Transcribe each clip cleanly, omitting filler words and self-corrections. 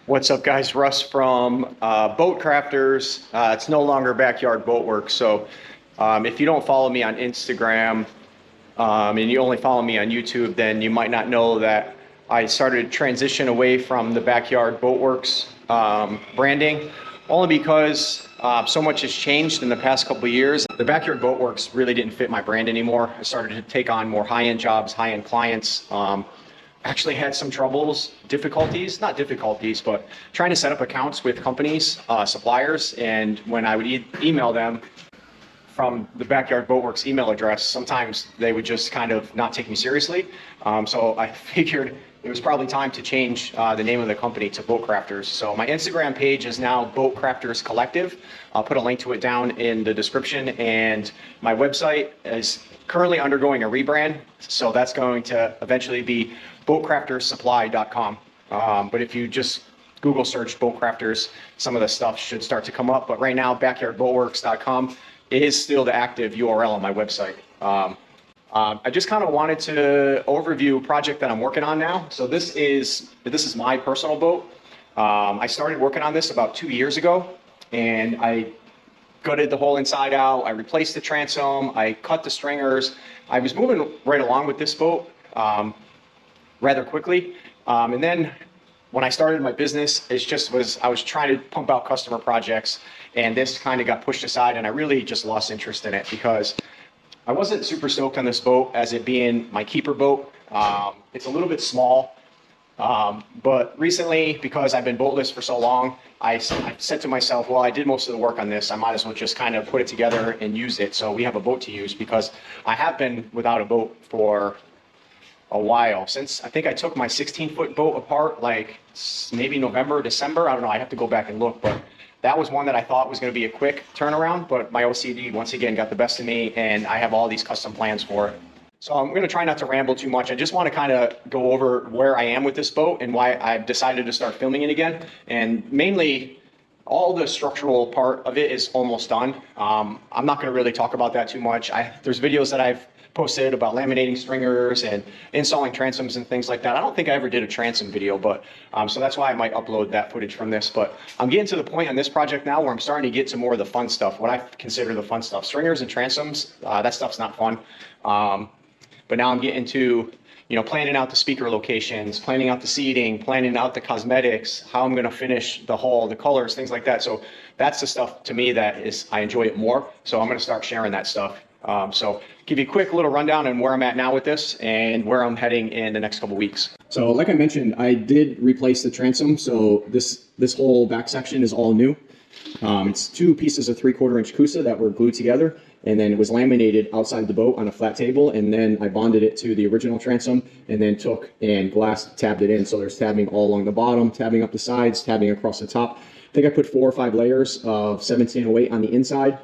What's up, guys? Russ from Boat Crafters. It's no longer Backyard Boatworks. So if you don't follow me on Instagram and you only follow me on YouTube, then you might not know that I started to transition away from the Backyard Boatworks branding, only because so much has changed in the past couple of years. The Backyard Boatworks really didn't fit my brand anymore. I started to take on more high-end jobs, high-end clients. Actually had some difficulties, not difficulties, but trying to set up accounts with companies, suppliers. And when I would email them from the Backyard Boatworks email address, sometimes they would just kind of not take me seriously. So I figured it was probably time to change the name of the company to Boat Crafters. So my Instagram page is now Boat Crafters Collective. I'll put a link to it down in the description, and my website is currently undergoing a rebrand. So that's going to eventually be boatcraftersupply.com. But if you just Google search Boat Crafters, some of the stuff should start to come up. But right now, backyardboatworks.com is still the active URL on my website. I just kind of wanted to overview a project that I'm working on now. So this is my personal boat. I started working on this about 2 years ago, and I gutted the whole inside out. I replaced the transom. I cut the stringers. I was moving right along with this boat rather quickly. And then when I started my business, I was trying to pump out customer projects, and this kind of got pushed aside, and I really just lost interest in it because I wasn't super stoked on this boat as it being my keeper boat. It's a little bit small, but recently, because I've been boatless for so long, I said to myself, well, I did most of the work on this. I might as well just kind of put it together and use it so we have a boat to use, because I have been without a boat for a while. Since I think I took my 16-foot boat apart, like maybe November, December. I don't know. I have to go back and look, but that was one that I thought was going to be a quick turnaround, but my OCD once again got the best of me, and I have all these custom plans for it. So I'm going to try not to ramble too much. I just want to kind of go over where I am with this boat and why I've decided to start filming it again. And mainly, all the structural part of it is almost done. I'm not going to really talk about that too much. There's videos that I've posted about laminating stringers and installing transoms and things like that. I don't think I ever did a transom video, but so that's why I might upload that footage from this. But I'm getting to the point on this project now where I'm starting to get to more of the fun stuff, what I consider the fun stuff. Stringers and transoms, that stuff's not fun. But now I'm getting to, planning out the speaker locations, planning out the seating, planning out the cosmetics, how I'm going to finish the hull, the colors, things like that. So that's the stuff to me I enjoy it more. So I'm going to start sharing that stuff. So give you a quick little rundown on where I'm at now with this and where I'm heading in the next couple weeks. So like I mentioned, I did replace the transom. So this whole back section is all new. It's 2 pieces of 3/4 inch Coosa that were glued together, and then it was laminated outside the boat on a flat table, and then I bonded it to the original transom, and then took and glass tabbed it in. So there's tabbing all along the bottom, tabbing up the sides, tabbing across the top. I think I put 4 or 5 layers of 1708 on the inside.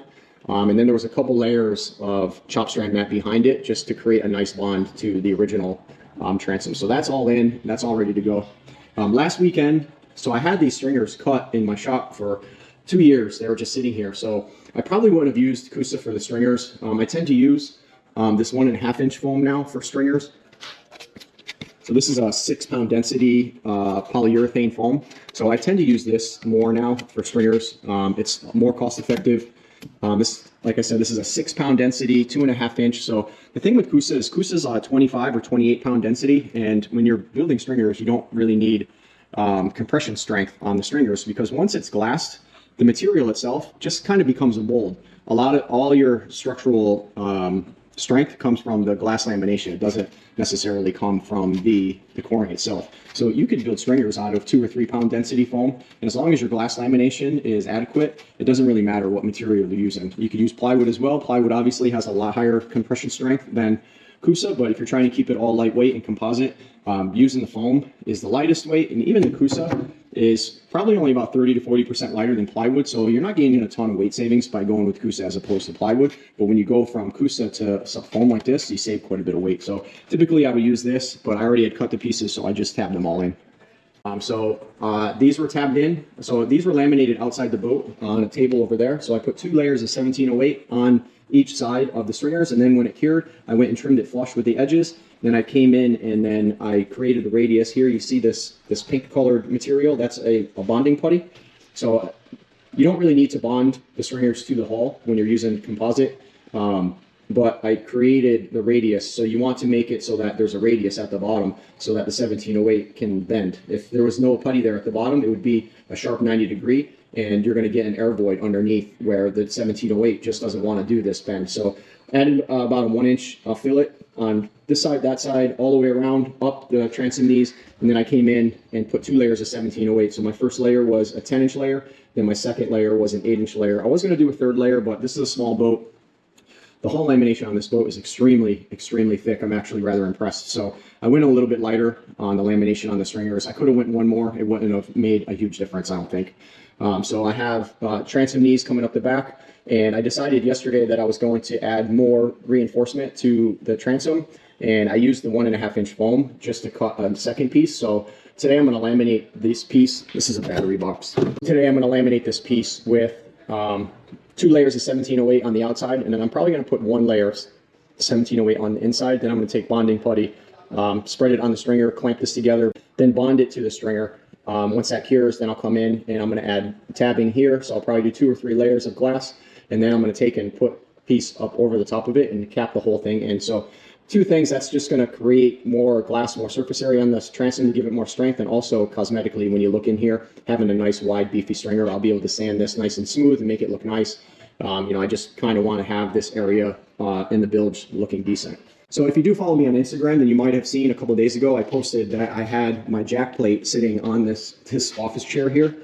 And then there was a couple layers of chop strand mat behind it just to create a nice bond to the original transom. So that's all in, that's all ready to go. Last weekend, so I had these stringers cut in my shop for 2 years. They were just sitting here. So I probably wouldn't have used Coosa for the stringers. I tend to use this 1.5 inch foam now for stringers. So this is a 6-pound density polyurethane foam. So I tend to use this more now for stringers. It's more cost effective. Like I said, this is a 6-pound density, 2.5 inch. So the thing with Coosa is Coosa's 25 or 28-pound density, and when you're building stringers, you don't really need compression strength on the stringers, because once it's glassed, the material itself just kind of becomes a mold. All your structural strength comes from the glass lamination. It doesn't necessarily come from the coring itself. So you could build stringers out of 2 or 3 pound density foam, and as long as your glass lamination is adequate, it doesn't really matter what material you're using. You could use plywood as well. Plywood obviously has a lot higher compression strength than Coosa, but if you're trying to keep it all lightweight and composite, using the foam is the lightest weight, and even the Coosa is probably only about 30 to 40% lighter than plywood, so you're not gaining a ton of weight savings by going with Coosa as opposed to plywood. But when you go from Coosa to foam like this, you save quite a bit of weight. So typically I would use this, but I already had cut the pieces, so I just tabbed them all in. These were tabbed in. So these were laminated outside the boat on a table over there. So I put 2 layers of 1708 on each side of the stringers, and then when it cured, I went and trimmed it flush with the edges. Then I came in and then I created the radius. Here you see this pink colored material. That's a bonding putty. So you don't really need to bond the stringers to the hull when you're using composite. But I created the radius, so you want to make it so that there's a radius at the bottom so that the 1708 can bend. If there was no putty there at the bottom, it would be a sharp 90 degree, and you're going to get an air void underneath where the 1708 just doesn't want to do this bend. So added about a 1-inch fillet on this side, that side, all the way around, up the transom knees, and then I came in and put 2 layers of 1708. So my first layer was a 10-inch layer, then my second layer was an 8-inch layer. I was going to do a third layer, but this is a small boat. The hull lamination on this boat is extremely, extremely thick. I'm actually rather impressed. So I went a little bit lighter on the lamination on the stringers. I could have went one more. It wouldn't have made a huge difference, I don't think. So I have transom knees coming up the back, and I decided yesterday that I was going to add more reinforcement to the transom, and I used the 1.5-inch foam just to cut a second piece. So today I'm going to laminate this piece. This is a battery box. Today I'm going to laminate this piece with 2 layers of 1708 on the outside, and then I'm probably going to put 1 layer of 1708 on the inside. Then I'm going to take bonding putty, spread it on the stringer, clamp this together, then bond it to the stringer. Once that cures, then I'll come in and I'm going to add tabbing here. So I'll probably do 2 or 3 layers of glass, and then I'm going to take and put a piece up over the top of it and cap the whole thing. And so 2 things, that's just going to create more glass, more surface area on this transom to give it more strength, and also cosmetically, when you look in here, having a nice wide beefy stringer, I'll be able to sand this nice and smooth and make it look nice. You know, I just kind of want to have this area in the bilge looking decent. So if you do follow me on Instagram, then you might have seen a couple days ago I posted that I had my jack plate sitting on this office chair here.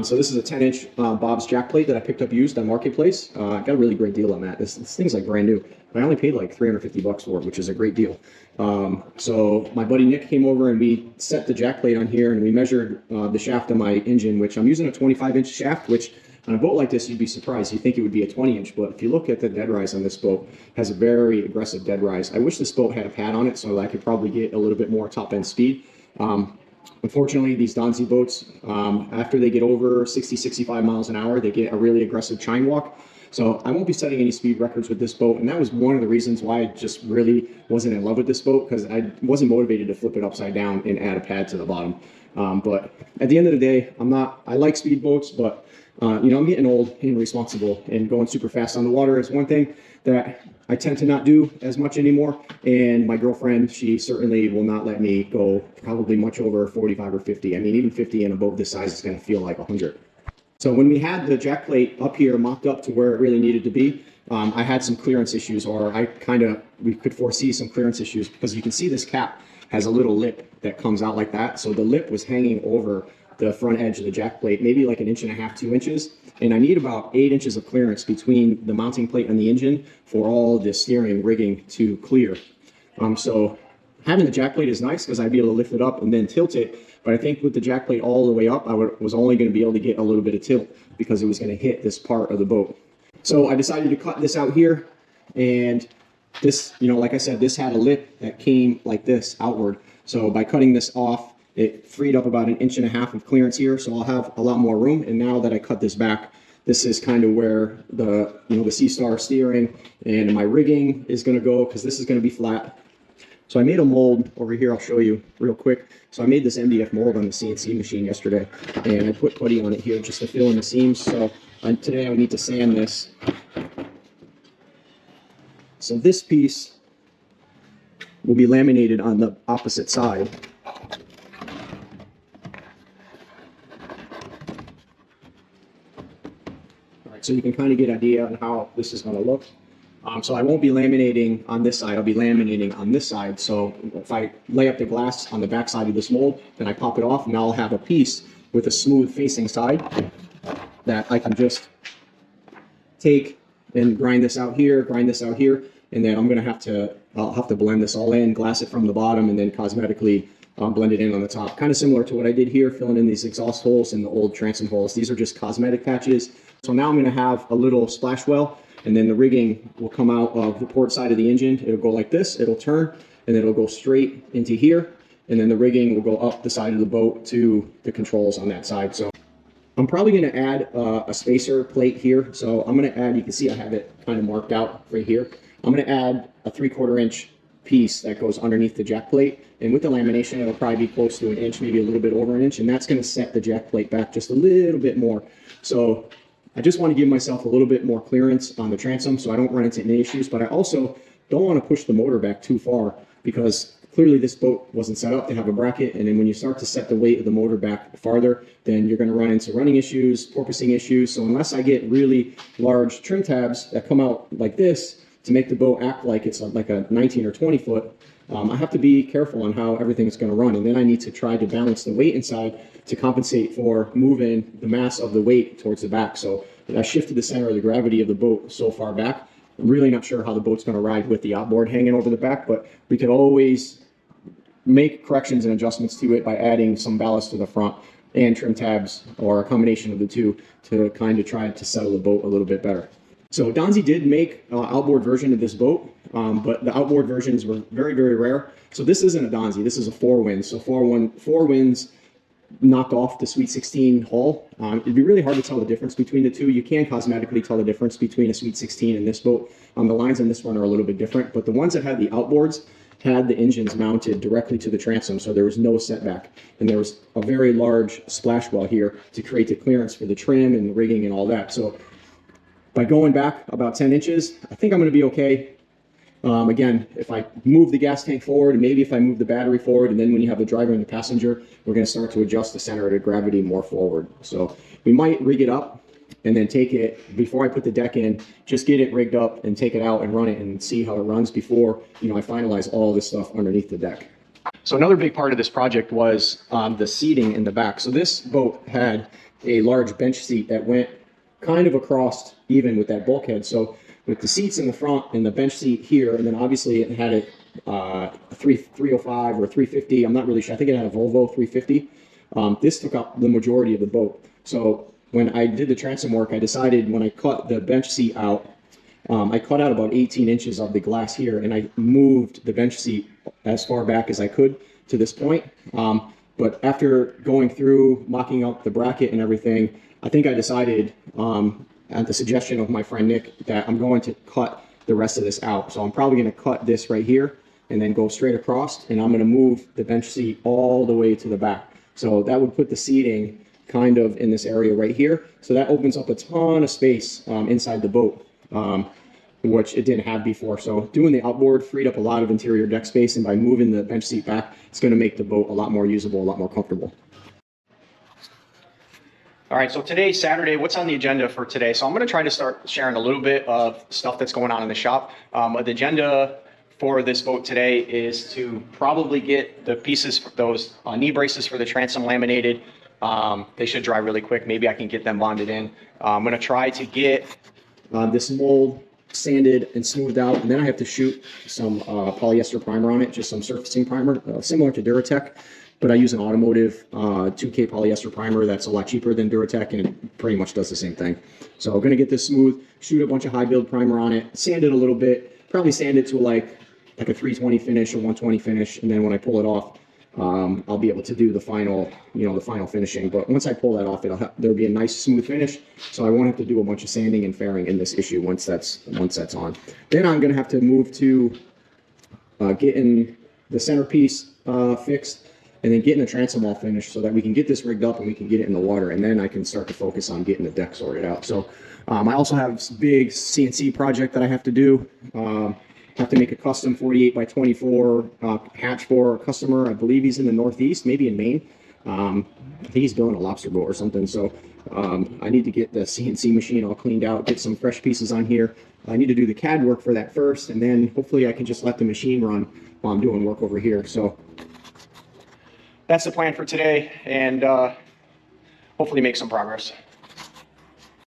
So this is a 10-inch Bob's jack plate that I picked up used on Marketplace. I got a really great deal on that. This thing's like brand new. But I only paid like $350 for it, which is a great deal. So my buddy Nick came over and we set the jack plate on here, and we measured the shaft of my engine, which I'm using a 25-inch shaft, which on a boat like this, you'd be surprised. You'd think it would be a 20-inch, but if you look at the dead rise on this boat, it has a very aggressive dead rise. I wish this boat had a pad on it so I could probably get a little bit more top-end speed. Unfortunately, these Donzi boats, after they get over 60, 65 miles an hour, they get a really aggressive chine walk. So I won't be setting any speed records with this boat, and that was one of the reasons why I just really wasn't in love with this boat, because I wasn't motivated to flip it upside down and add a pad to the bottom. But at the end of the day, I like speed boats, but you know, I'm getting old and responsible, and going super fast on the water is one thing that I tend to not do as much anymore. And my girlfriend, she certainly will not let me go probably much over 45 or 50. I mean, even 50 in a boat this size is going to feel like 100. So when we had the jack plate up here mocked up to where it really needed to be, I had some clearance issues, or we could foresee some clearance issues, because you can see this cap has a little lip that comes out like that. So the lip was hanging over the front edge of the jack plate, maybe like 1.5 inches, 2 inches. And I need about 8 inches of clearance between the mounting plate and the engine for all the steering rigging to clear. So having the jack plate is nice because I'd be able to lift it up and then tilt it. But I think with the jack plate all the way up, I was only going to be able to get a little bit of tilt because it was going to hit this part of the boat. So I decided to cut this out here. And this, you know, like I said, this had a lip that came like this outward. So by cutting this off, it freed up about 1.5 inches of clearance here, so I'll have a lot more room. And now that I cut this back, this is kind of where the Sea Star steering and my rigging is going to go, because this is going to be flat. So I made a mold over here. I'll show you real quick. So I made this MDF mold on the CNC machine yesterday, and I put putty on it here just to fill in the seams. So today I would need to sand this. So this piece will be laminated on the opposite side. So you can kind of get an idea on how this is going to look. So I won't be laminating on this side, I'll be laminating on this side. So if I lay up the glass on the back side of this mold, then I pop it off, and now I'll have a piece with a smooth facing side that I can just take and grind this out here, and then I'll have to blend this all in, glass it from the bottom, and then cosmetically blend it in on the top. Kind of similar to what I did here, filling in these exhaust holes and the old transom holes. These are just cosmetic patches. So now I'm going to have a little splash well, and then the rigging will come out of the port side of the engine. It'll go like this, it'll turn, and then it'll go straight into here, and then the rigging will go up the side of the boat to the controls on that side. So I'm probably going to add a spacer plate here. So I'm going to add, you can see I have it kind of marked out right here. I'm going to add a 3/4 inch piece that goes underneath the jack plate. And with the lamination, it'll probably be close to an inch, maybe a little bit over an inch. And that's going to set the jack plate back just a little bit more. So I just want to give myself a little bit more clearance on the transom so I don't run into any issues. But I also don't want to push the motor back too far, because clearly this boat wasn't set up to have a bracket, and then when you start to set the weight of the motor back farther, then you're going to run into running issues, porpoising issues. So unless I get really large trim tabs that come out like this to make the boat act like it's like a 19 or 20 foot, I have to be careful on how everything's going to run. And then I need to try to balance the weight inside to compensate for moving the mass of the weight towards the back. So I shifted the center of the gravity of the boat so far back. I'm really not sure how the boat's going to ride with the outboard hanging over the back, but we could always make corrections and adjustments to it by adding some ballast to the front and trim tabs, or a combination of the two, to kind of try to settle the boat a little bit better. So Donzi did make an outboard version of this boat, but the outboard versions were very, very rare. So this isn't a Donzi, this is a 4-wind. So 4-winds knock off the Sweet 16 hull. It'd be really hard to tell the difference between the two. You can cosmetically tell the difference between a Sweet 16 and this boat. The lines on this one are a little bit different, but the ones that had the outboards had the engines mounted directly to the transom, so there was no setback. And there was a very large splash well here to create the clearance for the trim and the rigging and all that. So by going back about 10 inches, I think I'm going to be okay. Again, if I move the gas tank forward, and maybe if I move the battery forward, and then when you have the driver and the passenger, we're going to start to adjust the center of gravity more forward. So we might rig it up and then take it, before I put the deck in, just get it rigged up and take it out and run it and see how it runs before, I finalize all this stuff underneath the deck. So another big part of this project was the seating in the back. So this boat had a large bench seat that went kind of across even with that bulkhead. So with the seats in the front and the bench seat here, and then obviously it had a 305 or 350. I'm not really sure. I think it had a Volvo 350. This took up the majority of the boat. So when I did the transom work, I decided when I cut the bench seat out, I cut out about 18 inches of the glass here, and I moved the bench seat as far back as I could to this point. But after going through, mocking up the bracket and everything, I think I decided, at the suggestion of my friend Nick, that I'm going to cut the rest of this out. So I'm probably going to cut this right here and then go straight across, and I'm going to move the bench seat all the way to the back. So that would put the seating kind of in this area right here. So that opens up a ton of space inside the boat, which it didn't have before. So doing the outboard freed up a lot of interior deck space, and by moving the bench seat back, it's going to make the boat a lot more usable, a lot more comfortable. All right, so today's Saturday. What's on the agenda for today? So I'm going to try to start sharing a little bit of stuff that's going on in the shop. The agenda for this boat today is to probably get the pieces, those knee braces for the transom laminated. They should dry really quick. Maybe I can get them bonded in. I'm going to try to get this mold sanded and smoothed out, and then I have to shoot some polyester primer on it, just some surfacing primer, similar to Duratec. But I use an automotive 2K polyester primer that's a lot cheaper than Duratec, and it pretty much does the same thing. So I'm going to get this smooth, shoot a bunch of high build primer on it, sand it a little bit, probably sand it to like a 320 finish or 120 finish, and then when I pull it off, I'll be able to do the final, the final finishing. But once I pull that off, there'll be a nice smooth finish, so I won't have to do a bunch of sanding and fairing in this issue once that's on. Then I'm going to have to move to getting the centerpiece fixed, and then getting the transom all finished so that we can get this rigged up and we can get it in the water, and then I can start to focus on getting the deck sorted out. So I also have this big CNC project that I have to do. Have to make a custom 48 by 24 hatch for a customer. I believe he's in the Northeast, maybe in Maine. I think he's building a lobster boat or something. So I need to get the CNC machine all cleaned out, get some fresh pieces on here. I need to do the CAD work for that first, and then hopefully I can just let the machine run while I'm doing work over here. So that's the plan for today, and hopefully make some progress.